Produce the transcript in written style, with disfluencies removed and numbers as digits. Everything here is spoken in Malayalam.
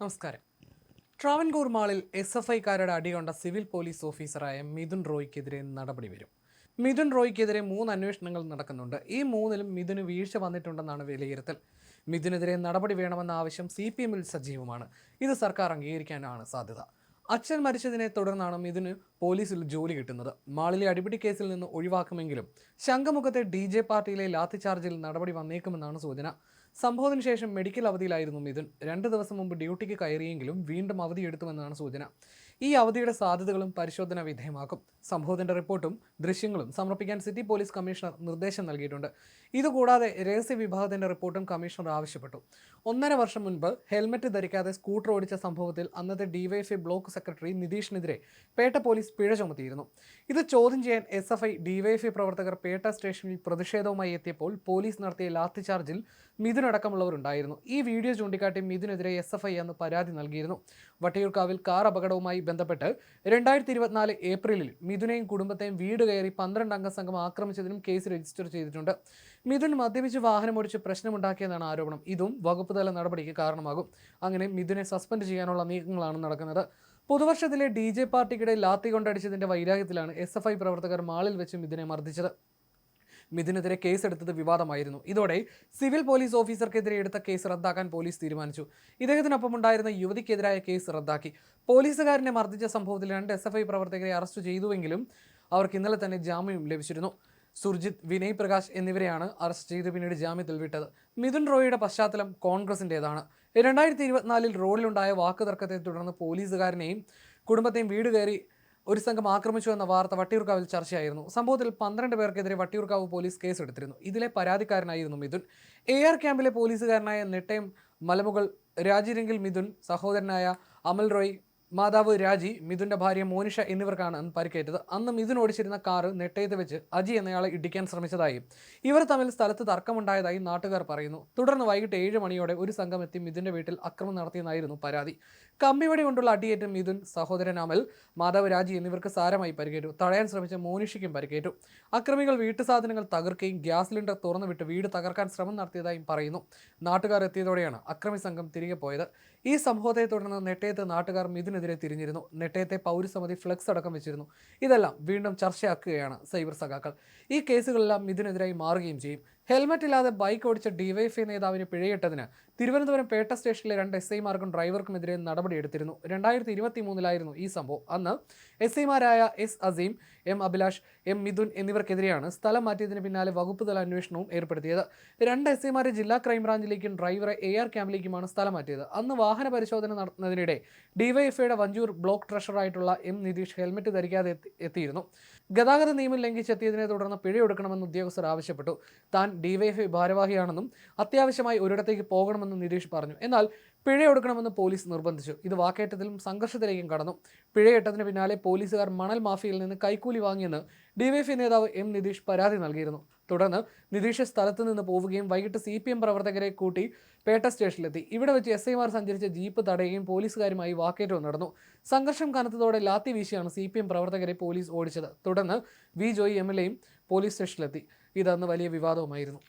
നമസ്കാരം. ട്രാവൻകൂർ മാളിൽ SFIക്കാരുടെ അടികൊണ്ട സിവിൽ പോലീസ് ഓഫീസറായ മിഥുൻ റോയ്ക്കെതിരെ നടപടി വരും. മിഥുൻ റോയ്ക്കെതിരെ 3 അന്വേഷണങ്ങൾ നടക്കുന്നുണ്ട്. ഈ 3ലും മിഥുന് വീഴ്ച വന്നിട്ടുണ്ടെന്നാണ് വിലയിരുത്തൽ. മിഥുനെതിരെ നടപടി വേണമെന്ന ആവശ്യം CPMൽ സജീവമാണ്. ഇത് സർക്കാർ അംഗീകരിക്കാനാണ് സാധ്യത. അച്ഛൻ മരിച്ചതിനെ തുടർന്നാണ് മിഥുന് പോലീസിൽ ജോലി കിട്ടുന്നത്. മാളിലെ അടിപിടി കേസിൽ നിന്ന് ഒഴിവാക്കുമെങ്കിലും ശംഖുമുഖത്തെ DJ പാർട്ടിയിലെ ലാത്തിചാർജിൽ നടപടി വന്നേക്കുമെന്നാണ് സൂചന. സംഭവത്തിന് ശേഷം മെഡിക്കൽ അവധിയിലായിരുന്നു മിഥുൻ. 2 ദിവസം മുമ്പ് ഡ്യൂട്ടിക്ക് കയറിയെങ്കിലും വീണ്ടും അവധിയെടുത്തുമെന്നാണ് സൂചന. ഈ അവധിയുടെ സാധ്യതകളും പരിശോധന വിധേയമാക്കും. സംഭവത്തിന്റെ റിപ്പോർട്ടും ദൃശ്യങ്ങളും സമർപ്പിക്കാൻ സിറ്റി പോലീസ് കമ്മീഷണർ നിർദ്ദേശം നൽകിയിട്ടുണ്ട്. ഇതുകൂടാതെ രഹസ്യ വിഭാഗത്തിന്റെ റിപ്പോർട്ടും കമ്മീഷണർ ആവശ്യപ്പെട്ടു. 1.5 വർഷം മുൻപ് ഹെൽമറ്റ് ധരിക്കാതെ സ്കൂട്ടർ ഓടിച്ച സംഭവത്തിൽ അന്നത്തെ DYFI ബ്ലോക്ക് സെക്രട്ടറി നിതീഷിനെതിരെ പേട്ട പോലീസ് പിഴ ചുമത്തിയിരുന്നു. ഇത് ചോദ്യം ചെയ്യാൻ SFI DYFI പ്രവർത്തകർ പേട്ട സ്റ്റേഷനിൽ പ്രതിഷേധവുമായി എത്തിയപ്പോൾ പോലീസ് നടത്തിയ ലാത്തിചാർജിൽ മിഥുനടക്കമുള്ളവരുണ്ടായിരുന്നു. ഈ വീഡിയോ ചൂണ്ടിക്കാട്ടി മിഥുനെതിരെ SFI അന്ന് പരാതി നൽകിയിരുന്നു. വട്ടിയൂർക്കാവിൽ കാർ അപകടവുമായി ബന്ധപ്പെട്ട് 2024 ഏപ്രിലിൽ മിഥുനെയും കുടുംബത്തെയും വീട് കയറി 12 അംഗ സംഘം ആക്രമിച്ചതിനും കേസ് രജിസ്റ്റർ ചെയ്തിട്ടുണ്ട്. മിഥുൻ മദ്യപിച്ച് വാഹനമോടിച്ച് പ്രശ്നമുണ്ടാക്കിയെന്നാണ് ആരോപണം. ഇതും വകുപ്പ് തല നടപടിക്ക് കാരണമാകും. അങ്ങനെ മിഥുനെ സസ്പെൻഡ് ചെയ്യാനുള്ള നീക്കങ്ങളാണ് നടക്കുന്നത്. പുതുവർഷത്തിലെ DJ പാർട്ടിക്കിടെ ലാത്തി കൊണ്ടടിച്ചതിന്റെ വൈരാഗ്യത്തിലാണ് SFI പ്രവർത്തകർ മാളിൽ വെച്ച് മിഥുനെ മർദ്ദിച്ചത്. മിഥുനെതിരെ കേസെടുത്തത് വിവാദമായിരുന്നു. ഇതോടെ സിവിൽ പോലീസ് ഓഫീസർക്കെതിരെ എടുത്ത കേസ് റദ്ദാക്കാൻ പോലീസ് തീരുമാനിച്ചു. ഇദ്ദേഹത്തിനൊപ്പം ഉണ്ടായിരുന്ന യുവതിക്കെതിരായ കേസ് റദ്ദാക്കി. പോലീസുകാരനെ മർദ്ദിച്ച സംഭവത്തിൽ 2 SFI പ്രവർത്തകരെ അറസ്റ്റ് ചെയ്തുവെങ്കിലും അവർക്ക് ഇന്നലെ തന്നെ ജാമ്യം ലഭിച്ചിരുന്നു. സുർജിത്, വിനയ് പ്രകാശ് എന്നിവരെയാണ് അറസ്റ്റ് ചെയ്ത് പിന്നീട് ജാമ്യത്തിൽ വിട്ടത്. മിഥുൻ റോയിയുടെ പശ്ചാത്തലം കോൺഗ്രസിൻ്റെതാണ്. 2024 റോഡിലുണ്ടായ വാക്കുതർക്കത്തെ തുടർന്ന് പോലീസുകാരനെയും കുടുംബത്തെയും വീട് കയറി ഒരു സംഘം ആക്രമിച്ചു എന്ന വാർത്ത വട്ടിയൂർക്കാവിൽ ചർച്ചയായിരുന്നു. സംഭവത്തിൽ 12 പേർക്കെതിരെ വട്ടിയൂർക്കാവ് പോലീസ് കേസെടുത്തിരുന്നു. ഇതിലെ പരാതിക്കാരനായിരുന്നു മിഥുൻ. AR ക്യാമ്പിലെ പോലീസുകാരനായ നെട്ടയം മലമുകൾ രാജിരെങ്കിൽ മിഥുൻ, സഹോദരനായ അമൽ റോയ്, മാതാവ് രാജി, മിഥുന്റെ ഭാര്യ മോനിഷ എന്നിവർക്കാണ് പരിക്കേറ്റത്. അന്ന് മിഥുൻ ഓടിച്ചിരുന്ന കാറ് നെട്ടയത്ത് വെച്ച് അജി എന്നയാളെ ഇടിക്കാൻ ശ്രമിച്ചതായും ഇവർ തമ്മിൽ സ്ഥലത്ത് തർക്കമുണ്ടായതായി നാട്ടുകാർ പറയുന്നു. തുടർന്ന് വൈകിട്ട് 7 മണിയോടെ ഒരു സംഘം എത്തി മിഥുന്റെ വീട്ടിൽ അക്രമം നടത്തിയെന്നായിരുന്നു പരാതി. കമ്പിവടി കൊണ്ടുള്ള അടിയേറ്റ് മിഥുൻ, സഹോദരൻ അമൽ, മാതാവ് രാജി എന്നിവർക്ക് സാരമായി പരിക്കേറ്റു. തടയാൻ ശ്രമിച്ച മോനിഷയ്ക്കും പരിക്കേറ്റു. അക്രമികൾ വീട്ടു സാധനങ്ങൾ തകർക്കുകയും ഗ്യാസ് സിലിണ്ടർ തുറന്നുവിട്ട് വീട് തകർക്കാൻ ശ്രമം നടത്തിയതായും പറയുന്നു. നാട്ടുകാർ എത്തിയതോടെയാണ് അക്രമി സംഘം തിരികെ പോയത്. ഈ സംഭവത്തെ തുടർന്ന് നെട്ടയത്ത് നാട്ടുകാർ മിഥുനെതിരെ തിരിഞ്ഞിരുന്നു. നെട്ടയത്തെ പൗരസമിതി ഫ്ലെക്സ് അടക്കം വെച്ചിരുന്നു. ഇതെല്ലാം വീണ്ടും ചർച്ചയാക്കുകയാണ് സൈബർ സഖാക്കൾ. ഈ കേസുകളെല്ലാം മിഥുനെതിരായി മാറുകയും ചെയ്യും. ഹെൽമറ്റ് ഇല്ലാതെ ബൈക്ക് ഓടിച്ച DYFI നേതാവിന് പിഴയിട്ടതിന് തിരുവനന്തപുരം പേട്ട സ്റ്റേഷനിലെ 2 SIമാർക്കും ഡ്രൈവർക്കുമെതിരെ നടപടിയെടുത്തിരുന്നു. 2023 ഈ സംഭവം. അന്ന് SIമാരായ S Azeem, M Abhilash, M Mithun എന്നിവർക്കെതിരെയാണ് സ്ഥലം മാറ്റിയതിന് പിന്നാലെ വകുപ്പ് തല അന്വേഷണവും ഏർപ്പെടുത്തിയത്. 2 SIമാരെ ജില്ലാ ക്രൈംബ്രാഞ്ചിലേക്കും ഡ്രൈവറെ AR ക്യാമ്പിലേക്കുമാണ് സ്ഥലം മാറ്റിയത്. അന്ന് വാഹന പരിശോധന നടത്തുന്നതിനിടെ DYFIയുടെ വഞ്ചൂർ ബ്ലോക്ക് ട്രഷറായിട്ടുള്ള M നിതീഷ് ഹെൽമറ്റ് ധരിക്കാതെ എത്തിയിരുന്നു. ഗതാഗത നിയമം ലംഘിച്ചെത്തിയതിനെ തുടർന്ന് പിഴയൊടുക്കണമെന്ന് ഉദ്യോഗസ്ഥർ ആവശ്യപ്പെട്ടു. താൻ DYFI ഭാരവാഹിയാണെന്നും അത്യാവശ്യമായി ഒരിടത്തേക്ക് പോകണമെന്നും നിതീഷ് പറഞ്ഞു. എന്നാൽ പിഴയൊടുക്കണമെന്ന് പോലീസ് നിർബന്ധിച്ചു. ഇത് വാക്കേറ്റത്തിലും സംഘർഷത്തിലേക്കും കടന്നു. പിഴയിട്ടതിന് പിന്നാലെ പോലീസുകാർ മണൽ മാഫിയയിൽ നിന്ന് കൈക്കൂലി വാങ്ങിയെന്ന് DYFI നേതാവ് M നിതീഷ് പരാതി നൽകിയിരുന്നു. തുടർന്ന് നിതീഷ് സ്ഥലത്ത് നിന്ന് പോവുകയും വൈകിട്ട് CPM പ്രവർത്തകരെ കൂട്ടി പേട്ട സ്റ്റേഷനിലെത്തി. ഇവിടെ വെച്ച് SIമാർ സഞ്ചരിച്ച ജീപ്പ് തടയുകയും പോലീസുകാരുമായി വാക്കേറ്റവും നടന്നു. സംഘർഷം കനത്തതോടെ ലാത്തി വീശിയാണ് CPM പ്രവർത്തകരെ പോലീസ് ഓടിച്ചത്. തുടർന്ന് V ജോയി MLAയും പോലീസ് സ്റ്റേഷനിലെത്തി. ഇതന്ന് വലിയ വിവാദവുമായിരുന്നു.